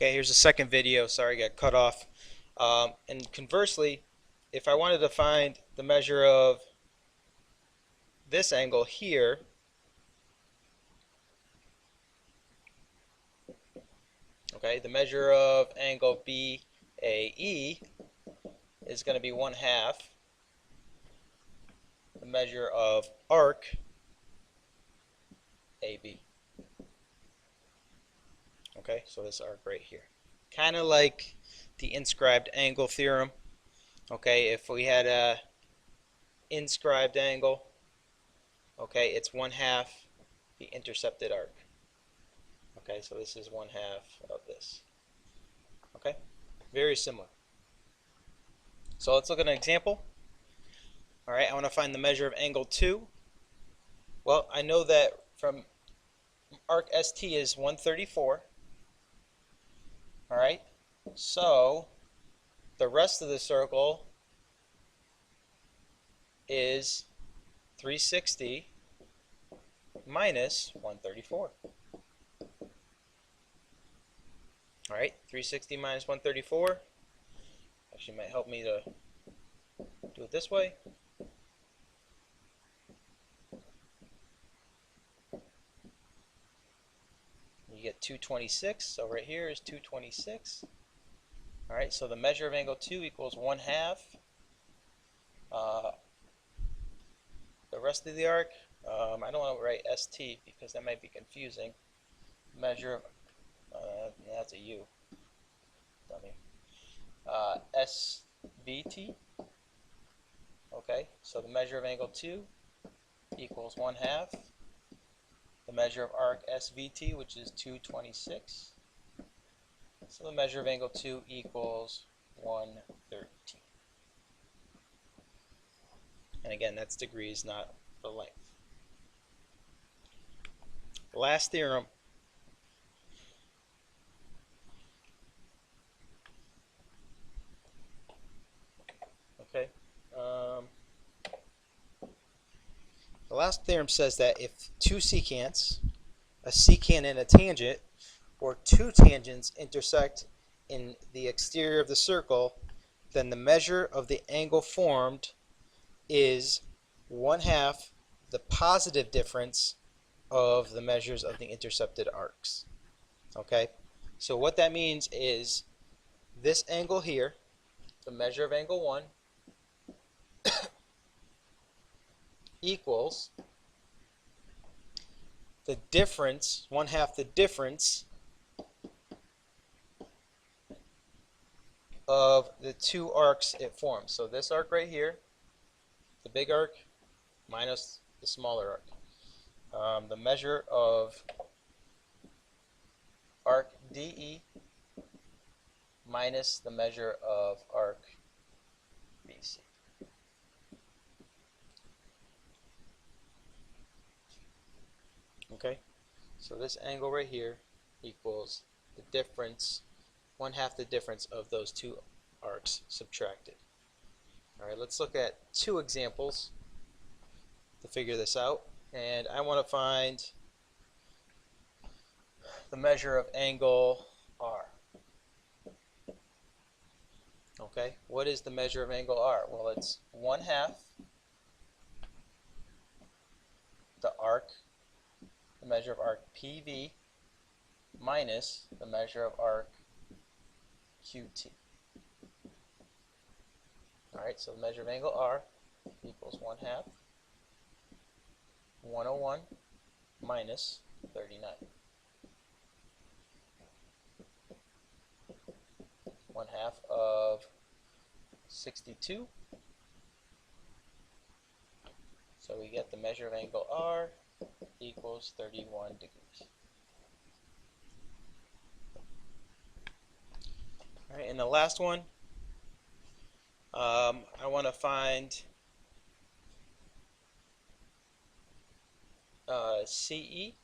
Okay, here's the second video. Sorry, I got cut off. And conversely, if I wanted to find the measure of this angle here, okay, the measure of angle BAE is going to be 1/2 the measure of arc AB. Okay, so this arc right here. Kind of like the inscribed angle theorem. Okay, if we had a inscribed angle, okay, it's 1/2 the intercepted arc. Okay, so this is 1/2 of this. Okay, very similar. So let's look at an example. All right, I want to find the measure of angle 2. Well, I know that from arc ST is 134. All right, so the rest of the circle is 360 minus 134. All right, 360 minus 134 actually might help me to do it this way. You get 226, so right here is 226. All right, so the measure of angle 2 equals 1/2. The rest of the arc, I don't want to write ST because that might be confusing. Measure of, that's a U, dummy. SVT, okay, so the measure of angle 2 equals 1/2. The measure of arc SVT, which is 226. So the measure of angle 2 equals 113. And again, that's degrees, not the length. Last theorem. Okay. The last theorem says that if two secants, a secant and a tangent, or two tangents intersect in the exterior of the circle, then the measure of the angle formed is 1/2 the positive difference of the measures of the intercepted arcs. Okay, so what that means is this angle here, the measure of angle 1, equals the difference, 1/2 the difference of the two arcs it forms. So this arc right here, the big arc, minus the smaller arc. The measure of arc DE minus the measure of arc BC. Okay, so this angle right here equals the difference, 1/2 the difference of those two arcs subtracted. All right, let's look at two examples to figure this out. And I want to find the measure of angle R. Okay, what is the measure of angle R? Well, it's 1/2 the arc, the measure of arc PV minus the measure of arc QT. All right, so the measure of angle R equals 1/2 101 minus 39. 1/2 of 62. So we get the measure of angle R equals 31 degrees. All right, and the last one, I want to find CE.